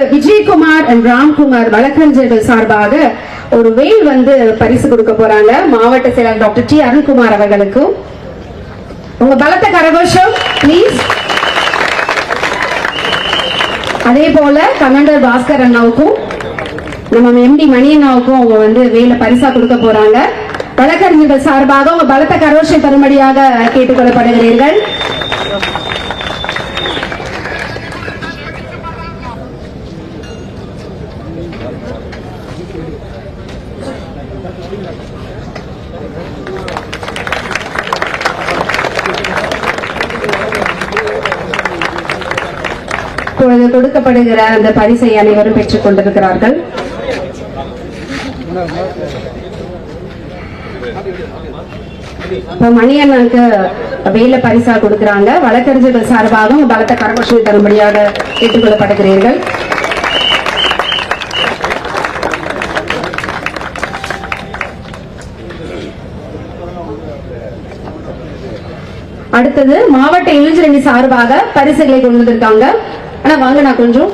Vijayakumar and Ramkumar வழக்கறிஞர்கள் சார்பாக ஒரு வேல் பரிசு கொடுக்க போறாங்க. மாவட்ட செயலர் டாக்டர் டி அருண்குமார் அவர்களுக்கும் உங்க பலத்த கரகோஷம் ப்ளீஸ். அதே போல கமாண்டர் பாஸ்கர் அண்ணாவுக்கும் நம்ம எம்டி மணி அண்ணாவுக்கும் அவங்க வேலை பரிசா கொடுக்க போறாங்க. வழக்கறிஞர்கள் சார்பாக உங்க பலத்த கரகோஷம் தரும்படியாக கேட்டுக்கொள்ளப்படுகிறீர்கள். இப்பொழுது கொடுக்கப்படுகிற அந்த பரிசை அனைவரும் பெற்றுக் கொண்டிருக்கிறார்கள். மணியண்ணனுக்கு வேலை பரிசா கொடுக்கிறாங்க. வழக்கறிஞர்கள் சார்பாக பலத்த கரகோஷம் தரும்படியாக கேட்டுக்கொள்ளப்படுகிறீர்கள். அடுத்தது மாவட்ட இளைஞரணி சார்பாக பரிசுகளை கொண்டு வந்திருக்காங்க. ஆனா வாங்க நான் கொஞ்சம்